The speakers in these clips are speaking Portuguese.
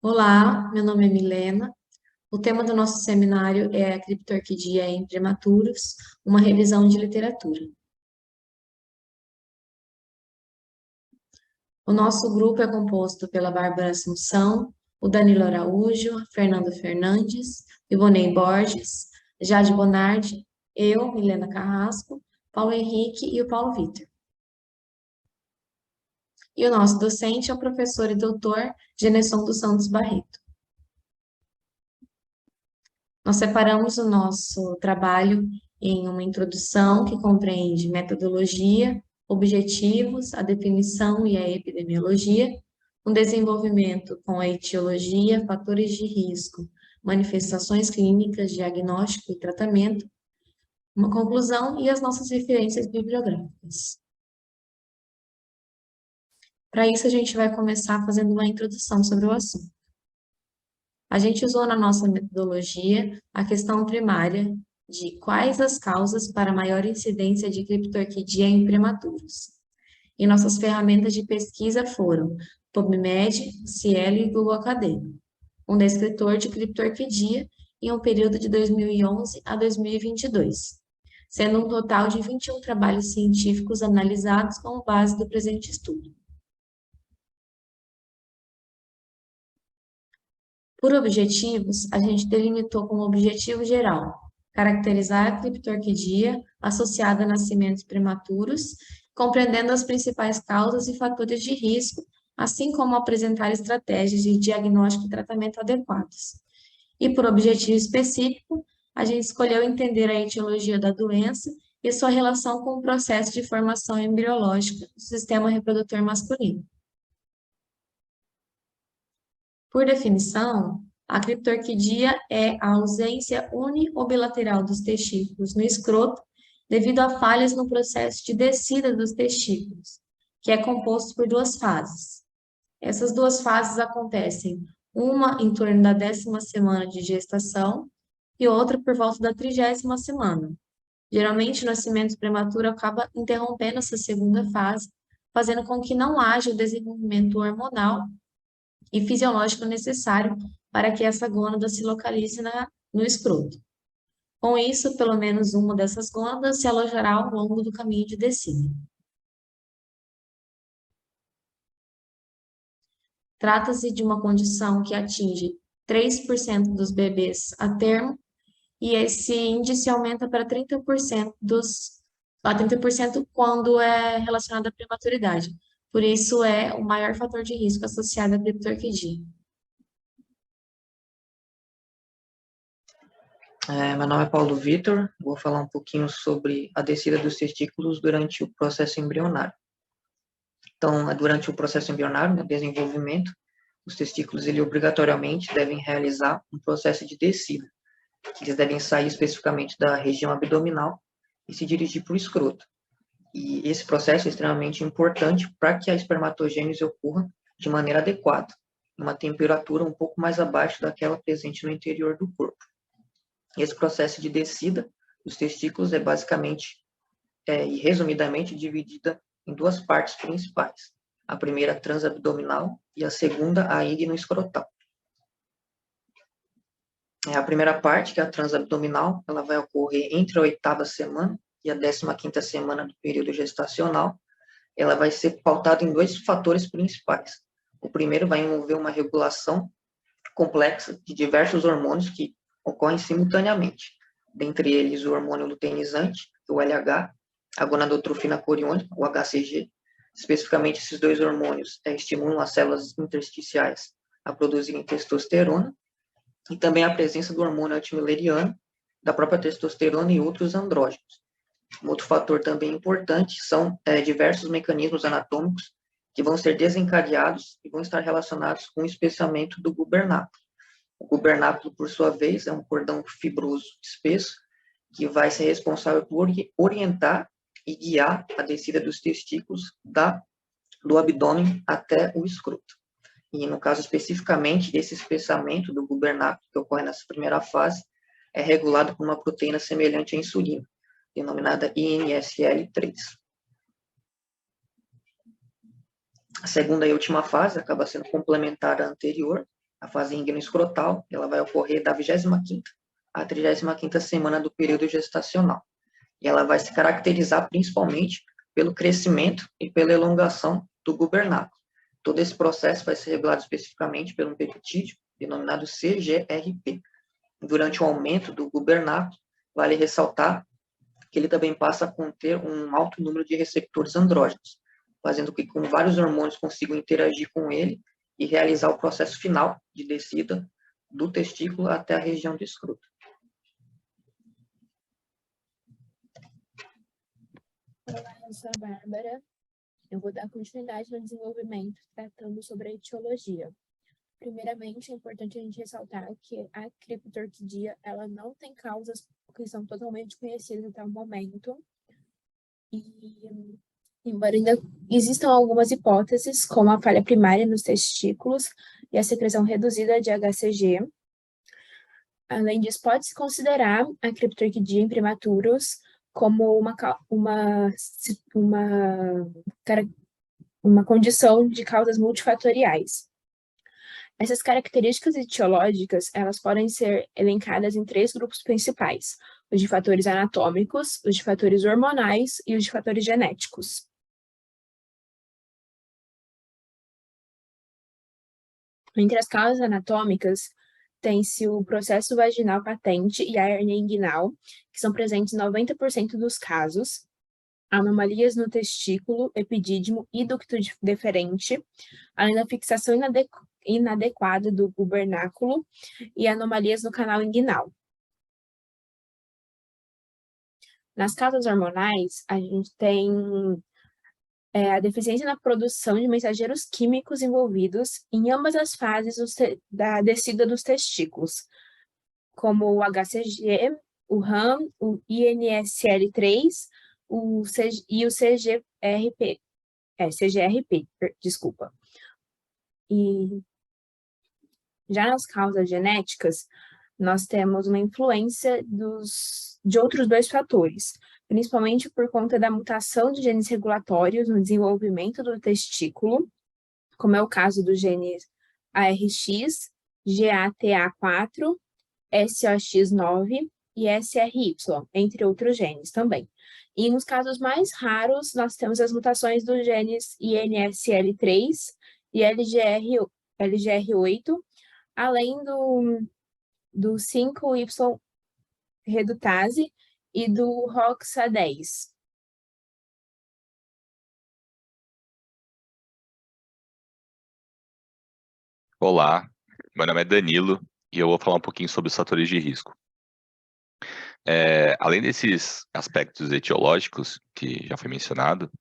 Olá, meu nome é Milena. O tema do nosso seminário é a criptorquidia em prematuros, uma revisão de literatura. O nosso grupo é composto pela Bárbara Assunção, o Danilo Araújo, Fernando Fernandes, Ivonei Borges, Jade Bonardi, eu, Milena Carrasco, Paulo Henrique e o Paulo Vitor. E o nosso docente é o professor e doutor Genesson dos Santos Barreto. Nós separamos o nosso trabalho em uma introdução que compreende metodologia, objetivos, a definição e a epidemiologia, um desenvolvimento com a etiologia, fatores de risco, manifestações clínicas, diagnóstico e tratamento, uma conclusão e as nossas referências bibliográficas. Para isso, a gente vai começar fazendo uma introdução sobre o assunto. A gente usou na nossa metodologia a questão primária de quais as causas para maior incidência de criptorquidia em prematuros. E nossas ferramentas de pesquisa foram PubMed, Cielo e Google Acadêmico, um descritor de criptorquidia em um período de 2011 a 2022, sendo um total de 21 trabalhos científicos analisados como base do presente estudo. Por objetivos, a gente delimitou como objetivo geral caracterizar a criptorquidia associada a nascimentos prematuros, compreendendo as principais causas e fatores de risco, assim como apresentar estratégias de diagnóstico e tratamento adequados. E por objetivo específico, a gente escolheu entender a etiologia da doença e sua relação com o processo de formação embriológica do sistema reprodutor masculino. Por definição, a criptorquidia é a ausência uni ou bilateral dos testículos no escroto devido a falhas no processo de descida dos testículos, que é composto por duas fases. Essas duas fases acontecem, uma em torno da 10ª semana de gestação e outra por volta da 30ª semana. Geralmente, o nascimento prematuro acaba interrompendo essa segunda fase, fazendo com que não haja o desenvolvimento hormonal e fisiológico necessário para que essa gônada se localize no escroto. Com isso, pelo menos uma dessas gônadas se alojará ao longo do caminho de descida. Trata-se de uma condição que atinge 3% dos bebês a termo, e esse índice aumenta para 30% a 30% quando é relacionado à prematuridade. Por isso, é o maior fator de risco associado à criptorquidia. Meu nome é Paulo Vitor, vou falar um pouquinho sobre a descida dos testículos durante o processo embrionário. Então, durante o processo embrionário, no desenvolvimento, os testículos obrigatoriamente devem realizar um processo de descida. Eles devem sair especificamente da região abdominal e se dirigir para o escroto. E esse processo é extremamente importante para que a espermatogênese ocorra de maneira adequada, em uma temperatura um pouco mais abaixo daquela presente no interior do corpo. Esse processo de descida dos testículos é basicamente e resumidamente dividida em duas partes principais. A primeira, a transabdominal, e a segunda, a ignoescrotal. A primeira parte, que é a transabdominal, ela vai ocorrer entre a 8ª semana e a 15ª semana do período gestacional. Ela vai ser pautada em dois fatores principais. O primeiro vai envolver uma regulação complexa de diversos hormônios que ocorrem simultaneamente, dentre eles o hormônio luteinizante, o LH, a gonadotrofina coriônica, o HCG. Especificamente, esses dois hormônios estimulam as células intersticiais a produzirem testosterona, e também a presença do hormônio antimileriano, da própria testosterona e outros andrógenos. Um outro fator também importante são diversos mecanismos anatômicos que vão ser desencadeados e vão estar relacionados com o espessamento do gubernáculo. O gubernáculo, por sua vez, é um cordão fibroso espesso que vai ser responsável por orientar e guiar a descida dos testículos do abdômen até o escroto. E no caso especificamente desse espessamento do gubernáculo que ocorre nessa primeira fase, é regulado por uma proteína semelhante à insulina, denominada INSL3. A segunda e última fase acaba sendo complementar à anterior, A fase inguino-escrotal, ela vai ocorrer da 25ª à 35ª semana do período gestacional. E ela vai se caracterizar principalmente pelo crescimento e pela elongação do gubernáculo. Todo esse processo vai ser regulado especificamente por um peptídeo denominado CGRP. Durante o aumento do gubernáculo, vale ressaltar que ele também passa a conter um alto número de receptores andrógenos, fazendo com que vários hormônios consigam interagir com ele e realizar o processo final de descida do testículo até a região do escroto. Olá, eu sou a Bárbara. Eu vou dar continuidade no desenvolvimento tratando sobre a etiologia. Primeiramente, é importante a gente ressaltar que a criptorquidia, ela não tem causas que são totalmente conhecidas até o momento. E, embora ainda existam algumas hipóteses, como a falha primária nos testículos e a secreção reduzida de HCG. Além disso, pode-se considerar a criptorquidia em prematuros como uma condição de causas multifatoriais. Essas características etiológicas, elas podem ser elencadas em 3 grupos principais: os de fatores anatômicos, os de fatores hormonais e os de fatores genéticos. Entre as causas anatômicas, tem-se o processo vaginal patente e a hérnia inguinal, que são presentes em 90% dos casos, anomalias no testículo, epidídimo e ducto deferente, além da fixação inadequada do gubernáculo e anomalias no canal inguinal. Nas causas hormonais, a gente tem a deficiência na produção de mensageiros químicos envolvidos em ambas as fases da descida dos testículos, como o HCG, o RAM, o INSL3 e o CGRP, desculpa. E já nas causas genéticas, nós temos uma influência de outros 2 fatores, principalmente por conta da mutação de genes regulatórios no desenvolvimento do testículo, como é o caso dos genes ARX, GATA4, SOX9 e SRY, entre outros genes também. E nos casos mais raros, nós temos as mutações dos genes INSL3 e LGR8, além do 5Y redutase e do ROXA10. Olá, meu nome é Danilo e eu vou falar um pouquinho sobre os fatores de risco. Além desses aspectos etiológicos que já foi mencionado,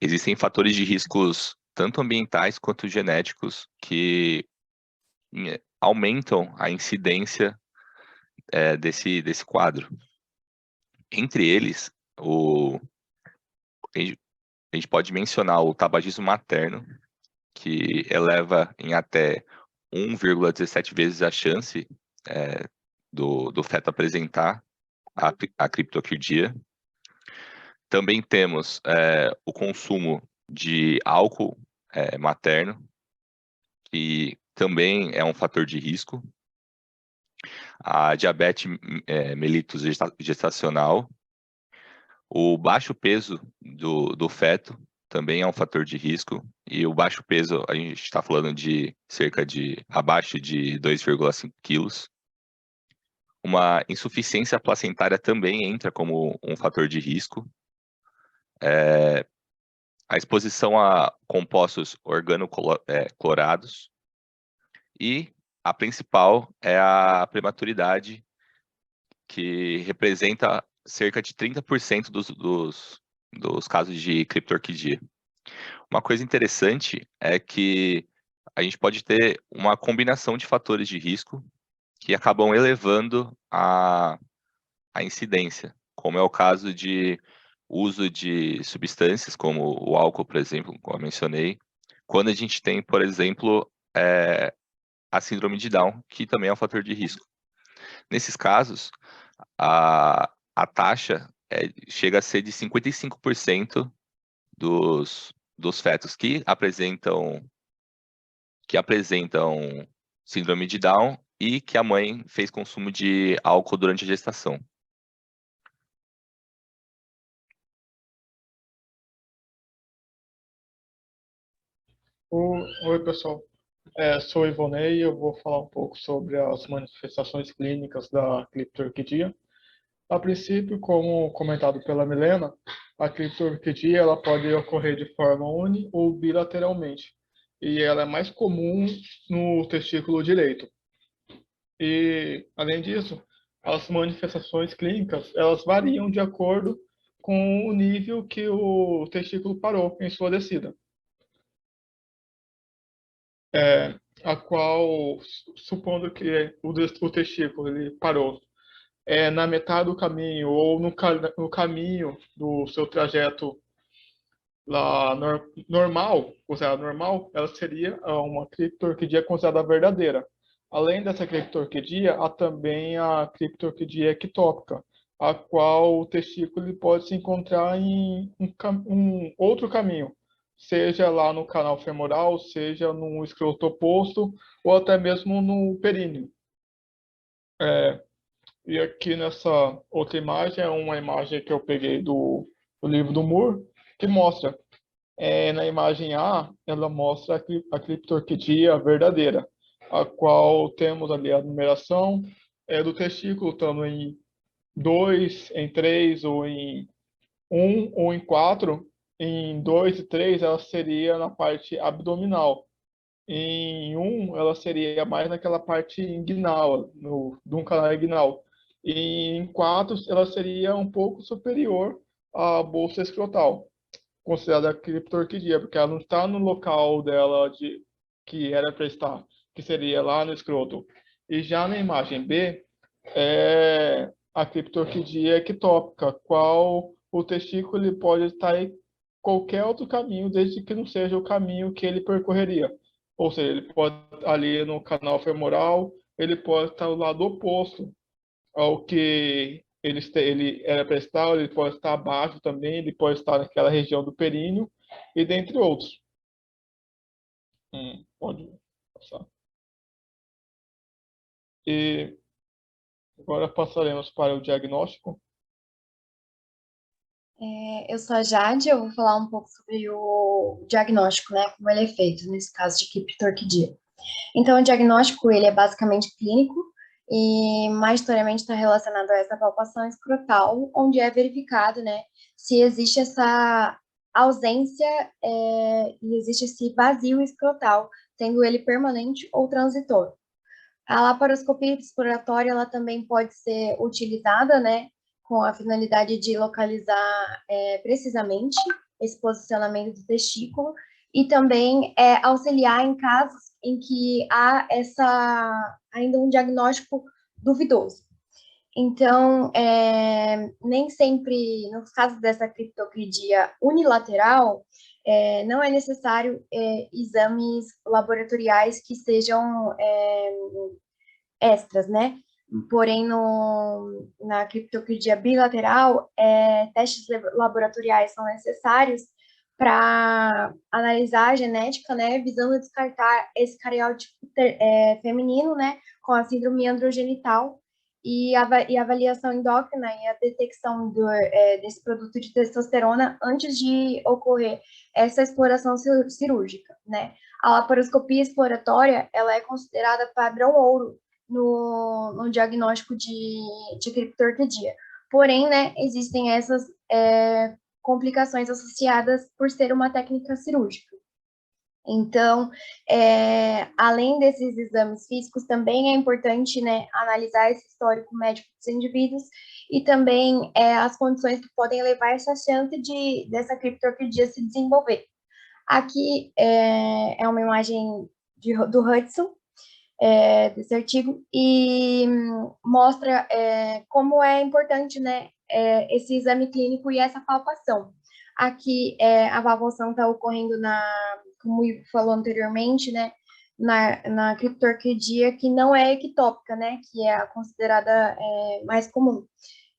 existem fatores de riscos tanto ambientais quanto genéticos que aumentam a incidência desse quadro. Entre eles, a gente pode mencionar o tabagismo materno, que eleva em até 1,17 vezes a chance do feto apresentar a criptorquidia. Também temos o consumo de álcool materno, que também é um fator de risco. A diabetes mellitus gestacional, o baixo peso do feto também é um fator de risco, e o baixo peso, a gente está falando de abaixo de 2,5 quilos. Uma insuficiência placentária também entra como um fator de risco. A exposição a compostos organoclorados, e a principal é a prematuridade, que representa cerca de 30% dos casos de criptorquidia. Uma coisa interessante é que a gente pode ter uma combinação de fatores de risco que acabam elevando a incidência, como é o caso de uso de substâncias, como o álcool, por exemplo, como eu mencionei, quando a gente tem, por exemplo, a síndrome de Down, que também é um fator de risco. Nesses casos, a taxa chega a ser de 55% dos fetos que apresentam que apresentam síndrome de Down e que a mãe fez consumo de álcool durante a gestação. Oi, pessoal. Sou Ivonei e eu vou falar um pouco sobre as manifestações clínicas da criptorquidia. A princípio, como comentado pela Milena, a criptorquidia ela pode ocorrer de forma uni ou bilateralmente, e ela é mais comum no testículo direito. E, além disso, as manifestações clínicas elas variam de acordo com o nível que o testículo parou em sua descida. A qual, supondo que o testículo ele parou na metade do caminho ou no caminho do seu trajeto lá normal, considerado normal, ela seria uma criptorquidia considerada verdadeira. Além dessa criptorquidia, há também a criptorquidia ectópica, a qual o testículo pode se encontrar em um outro caminho, seja lá no canal femoral, seja no escroto oposto, ou até mesmo no períneo. E aqui nessa outra imagem é uma imagem que eu peguei do livro do Moore, que mostra, na imagem A, ela mostra a criptorquidia verdadeira, a qual temos ali a numeração do testículo, estando em 2, em 3, ou em 1, ou em 4. Em 2 e 3, ela seria na parte abdominal. Em 1, ela seria mais naquela parte inguinal, de um canal inguinal. E em 4, ela seria um pouco superior à bolsa escrotal, considerada criptorquidia, porque ela não está no local dela que era para estar, que seria lá no escroto. E já na imagem B, é a criptorquidia ectópica, qual o testículo ele pode estar em qualquer outro caminho, desde que não seja o caminho que ele percorreria. Ou seja, ele pode estar ali no canal femoral, ele pode estar do lado oposto ao que ele era para estar, ele pode estar abaixo também, ele pode estar naquela região do períneo, e dentre outros. Pode passar. E agora passaremos para o diagnóstico. Eu sou a Jade, eu vou falar um pouco sobre o diagnóstico, né, como ele é feito nesse caso de criptorquidia. Então, o diagnóstico, ele é basicamente clínico e majoritariamente está relacionado a essa palpação escrotal, onde é verificado, né, se existe essa ausência e existe esse vazio escrotal, sendo ele permanente ou transitório. A laparoscopia exploratória, ela também pode ser utilizada, né, com a finalidade de localizar precisamente esse posicionamento do testículo e também auxiliar em casos em que há ainda um diagnóstico duvidoso. Então, nem sempre, nos casos dessa criptorquidia unilateral, não é necessário exames laboratoriais que sejam extras, né? Porém, na criptorquidia bilateral, testes laboratoriais são necessários para analisar a genética, né, visando descartar esse cariótipo feminino, né, com a síndrome androgenital e avaliação endócrina e a detecção desse produto de testosterona antes de ocorrer essa exploração cirúrgica, né. A laparoscopia exploratória, ela é considerada padrão ouro no diagnóstico de criptorquidia. Porém, né, existem essas complicações associadas por ser uma técnica cirúrgica. Então, além desses exames físicos, também é importante, né, analisar esse histórico médico dos indivíduos e também as condições que podem levar essa chance dessa criptorquidia se desenvolver. Aqui é uma imagem do Hudson, desse artigo, e mostra como é importante, né, esse exame clínico e essa palpação. Aqui a palpação está ocorrendo como o Ivo falou anteriormente, né, na criptorquidia que não é ectópica, né, que é a considerada mais comum.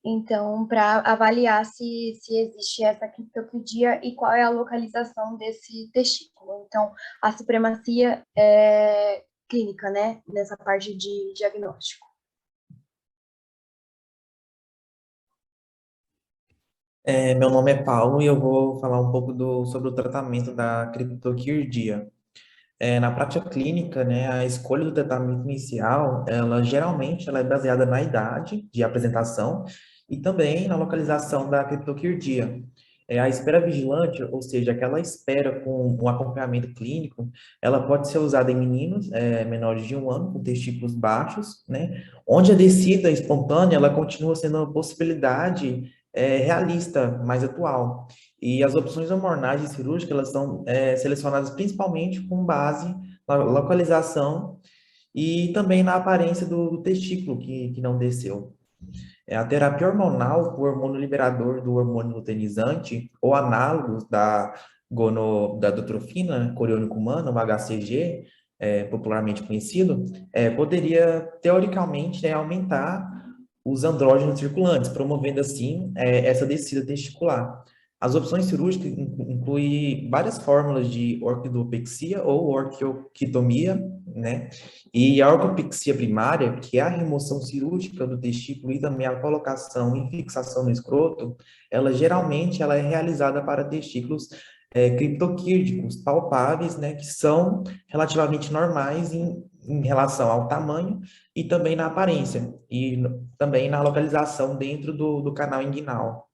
Então, para avaliar se existe essa criptorquidia e qual é a localização desse testículo. Então, a supremacia é clínica, né, nessa parte de diagnóstico. Meu nome é Paulo e eu vou falar um pouco sobre o tratamento da criptoquirdia. Na prática clínica, né, a escolha do tratamento inicial, ela geralmente ela é baseada na idade de apresentação e também na localização da criptoquirdia. A espera vigilante, ou seja, aquela espera com um acompanhamento clínico, ela pode ser usada em meninos menores de 1 ano, com testículos baixos, né, onde a descida espontânea, ela continua sendo uma possibilidade realista, mais atual. E as opções hormonais e cirúrgicas, elas são selecionadas principalmente com base na localização e também na aparência do testículo que não desceu. A terapia hormonal, o hormônio liberador do hormônio luteinizante, ou análogos da dotrofina coriônica humana, o HCG, popularmente conhecido, poderia, teoricamente, aumentar os andrógenos circulantes, promovendo, assim, essa descida testicular. As opções cirúrgicas incluem várias fórmulas de orquidopexia ou orquiotomia, né? E a orcopexia primária, que é a remoção cirúrgica do testículo e também a colocação e fixação no escroto, ela geralmente ela é realizada para testículos criptoquírdicos, palpáveis, né? Que são relativamente normais em relação ao tamanho e também na aparência, e também na localização dentro do canal inguinal.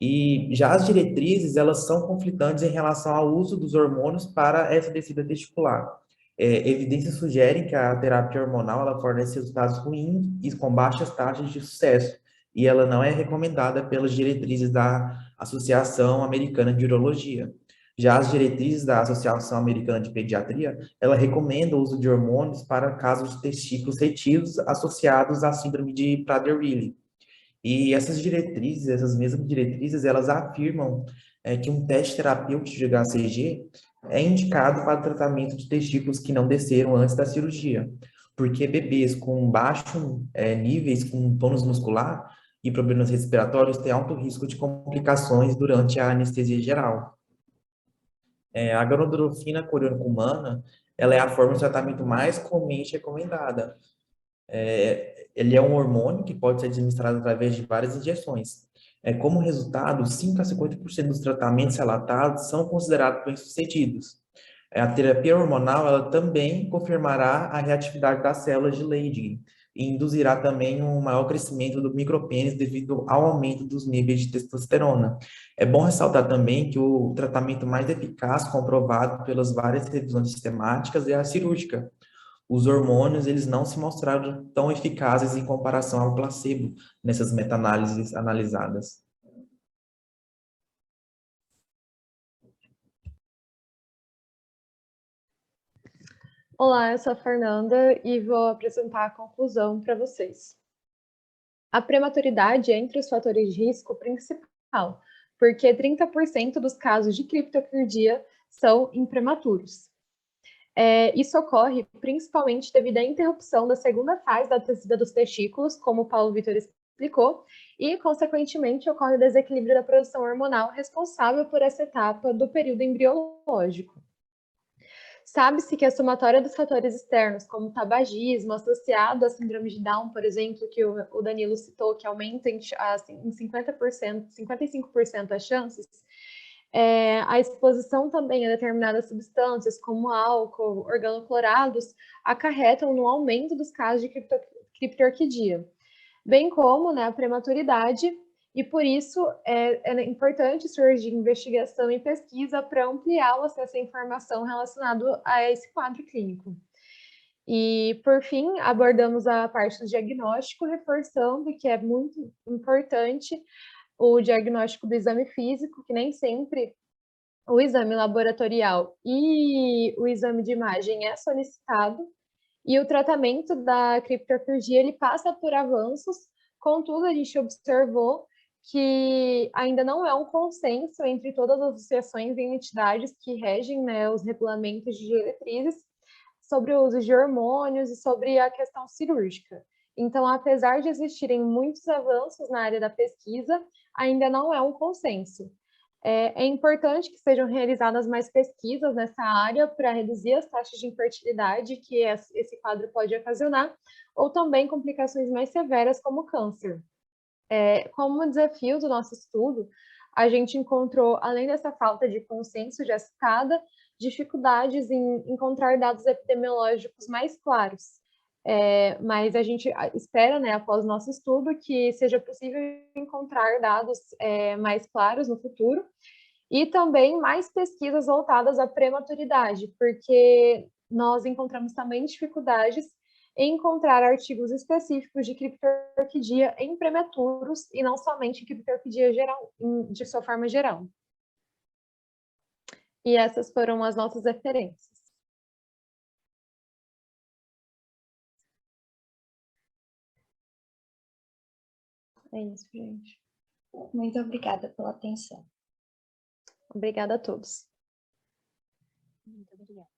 E já as diretrizes, elas são conflitantes em relação ao uso dos hormônios para essa descida testicular. Evidências sugerem que a terapia hormonal, ela fornece resultados ruins e com baixas taxas de sucesso, e ela não é recomendada pelas diretrizes da Associação Americana de Urologia. Já as diretrizes da Associação Americana de Pediatria, ela recomenda o uso de hormônios para casos de testículos retidos associados à síndrome de Prader-Willi. E essas diretrizes, essas mesmas diretrizes, elas afirmam que um teste terapêutico de HCG é indicado para o tratamento de testículos que não desceram antes da cirurgia, porque bebês com baixos níveis, com tônus muscular e problemas respiratórios têm alto risco de complicações durante a anestesia geral. A gonadrofina coriônica humana, ela é a forma de tratamento mais comumente recomendada. Ele é um hormônio que pode ser administrado através de várias injeções. Como resultado, 5 a 50% dos tratamentos relatados são considerados bem-sucedidos. A terapia hormonal, ela também confirmará a reatividade das células de Leydig e induzirá também um maior crescimento do micropênis devido ao aumento dos níveis de testosterona. É bom ressaltar também que o tratamento mais eficaz, comprovado pelas várias revisões sistemáticas, é a cirúrgica. Os hormônios, eles não se mostraram tão eficazes em comparação ao placebo nessas meta-análises analisadas. Olá, eu sou a Fernanda e vou apresentar a conclusão para vocês. A prematuridade é entre os fatores de risco principal, porque 30% dos casos de criptoquirdia são em prematuros. Isso ocorre principalmente devido à interrupção da segunda fase da descida dos testículos, como o Paulo Vitor explicou, e, consequentemente, ocorre o desequilíbrio da produção hormonal responsável por essa etapa do período embriológico. Sabe-se que a somatória dos fatores externos, como o tabagismo, associado à síndrome de Down, por exemplo, que o Danilo citou, que aumenta em 50%, 55% as chances, a exposição também a determinadas substâncias, como álcool, organoclorados, acarretam no aumento dos casos de criptorquidia, bem como, né, a prematuridade, e por isso é importante surgir investigação e pesquisa para ampliar o acesso à informação relacionada a esse quadro clínico. E, por fim, abordamos a parte do diagnóstico, reforçando que é muito importante o diagnóstico do exame físico, que nem sempre o exame laboratorial e o exame de imagem é solicitado, e o tratamento da criptorquidia ele passa por avanços, contudo, a gente observou que ainda não é um consenso entre todas as associações e entidades que regem, né, os regulamentos de diretrizes sobre o uso de hormônios e sobre a questão cirúrgica. Então, apesar de existirem muitos avanços na área da pesquisa, ainda não é um consenso. É importante que sejam realizadas mais pesquisas nessa área para reduzir as taxas de infertilidade que esse quadro pode ocasionar, ou também complicações mais severas, como câncer. Como desafio do nosso estudo, a gente encontrou, além dessa falta de consenso já citada, dificuldades em encontrar dados epidemiológicos mais claros. Mas a gente espera, né, após o nosso estudo, que seja possível encontrar dados mais claros no futuro e também mais pesquisas voltadas à prematuridade, porque nós encontramos também dificuldades em encontrar artigos específicos de criptorquidia em prematuros e não somente em criptorquidia geral, de sua forma geral. E essas foram as nossas referências. É isso, gente. Muito obrigada pela atenção. Obrigada a todos. Muito obrigada.